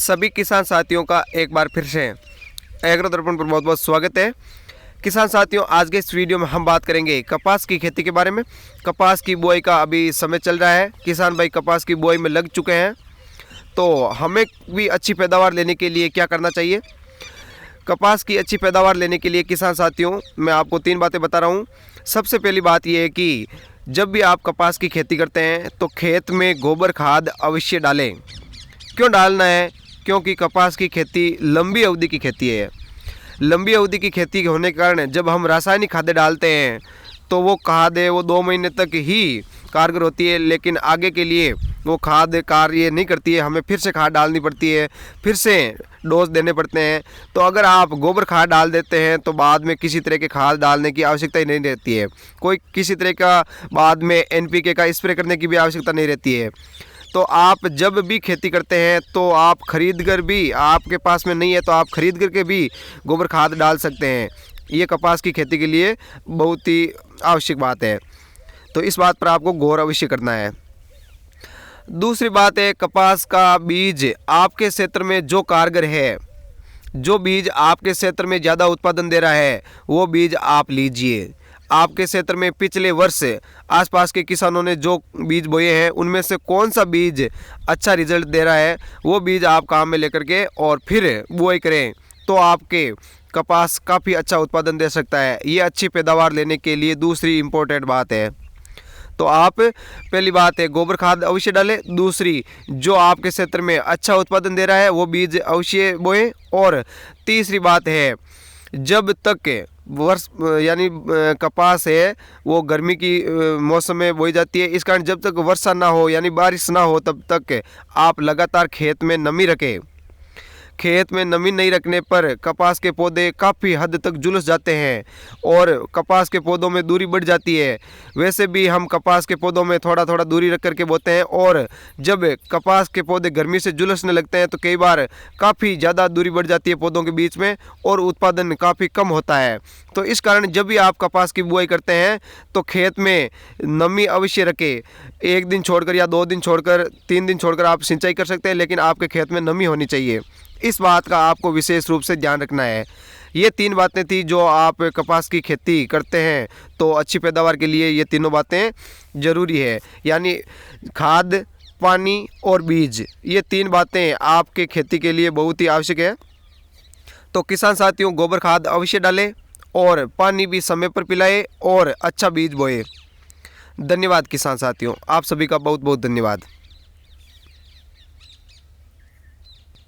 सभी किसान साथियों का एक बार फिर से एग्रो दर्पण पर बहुत बहुत स्वागत है। किसान साथियों, आज के इस वीडियो में हम बात करेंगे कपास की खेती के बारे में। कपास की बुआई का अभी समय चल रहा है, किसान भाई कपास की बुआई में लग चुके हैं। तो हमें भी अच्छी पैदावार लेने के लिए क्या करना चाहिए? कपास की अच्छी पैदावार लेने के लिए किसान साथियों, मैं आपको 3 बातें बता रहा हूँ। सबसे पहली बात यह है कि जब भी आप कपास की खेती करते हैं तो खेत में गोबर खाद अवश्य डालें। क्यों डालना है? क्योंकि कपास की खेती लंबी अवधि की खेती है। लंबी अवधि की खेती होने के कारण जब हम रासायनिक खादें डालते हैं तो वो खाद है वो 2 महीने तक ही कारगर होती है, लेकिन आगे के लिए वो खाद कार्य नहीं करती है। हमें फिर से खाद डालनी पड़ती है, फिर से डोज देने पड़ते हैं। तो अगर आप गोबर खाद डाल देते हैं तो बाद में किसी तरह के खाद डालने की आवश्यकता ही नहीं रहती है। कोई किसी तरह का बाद में NPK का स्प्रे करने की भी आवश्यकता नहीं रहती है। तो आप जब भी खेती करते हैं तो आप खरीद कर भी, आपके पास में नहीं है तो आप खरीद करके भी गोबर खाद डाल सकते हैं। ये कपास की खेती के लिए बहुत ही आवश्यक बात है, तो इस बात पर आपको गौर अवश्य करना है। दूसरी बात है, कपास का बीज आपके क्षेत्र में जो कारगर है, जो बीज आपके क्षेत्र में ज़्यादा उत्पादन दे रहा है, वो बीज आप लीजिए। आपके क्षेत्र में पिछले वर्ष आसपास के किसानों ने जो बीज बोए हैं उनमें से कौन सा बीज अच्छा रिजल्ट दे रहा है, वो बीज आप काम में लेकर के और फिर बुआई करें तो आपके कपास काफ़ी अच्छा उत्पादन दे सकता है। ये अच्छी पैदावार लेने के लिए दूसरी इम्पोर्टेंट बात है। तो आप, पहली बात है गोबर खाद अवश्य डालें। दूसरी, जो आपके क्षेत्र में अच्छा उत्पादन दे रहा है वो बीज अवश्य बोएं। और तीसरी बात है, जब तक वर्ष यानी कपास है वो गर्मी की मौसम में बोई जाती है, इस कारण जब तक वर्षा ना हो यानी बारिश ना हो तब तक आप लगातार खेत में नमी रखें। खेत में नमी नहीं रखने पर कपास के पौधे काफ़ी हद तक झुलस जाते हैं और कपास के पौधों में दूरी बढ़ जाती है। वैसे भी हम कपास के पौधों में थोड़ा थोड़ा दूरी रख करके बोते हैं, और जब कपास के पौधे गर्मी से झुलसने लगते हैं तो कई बार काफ़ी ज़्यादा दूरी बढ़ जाती है पौधों के बीच में और उत्पादन काफ़ी कम होता है। तो इस कारण जब भी आप कपास की बुआई करते हैं तो खेत में नमी अवश्य रखें। 1 दिन छोड़कर या 2 दिन छोड़कर, 3 दिन छोड़कर आप सिंचाई कर सकते हैं, लेकिन आपके खेत में नमी होनी चाहिए। इस बात का आपको विशेष रूप से ध्यान रखना है। ये 3 बातें थी जो आप कपास की खेती करते हैं तो अच्छी पैदावार के लिए ये तीनों बातें ज़रूरी है, यानी खाद, पानी और बीज। ये 3 बातें आपके खेती के लिए बहुत ही आवश्यक है। तो किसान साथियों, गोबर खाद अवश्य डालें और पानी भी समय पर पिलाएं और अच्छा बीज बोए। धन्यवाद किसान साथियों, आप सभी का बहुत बहुत धन्यवाद।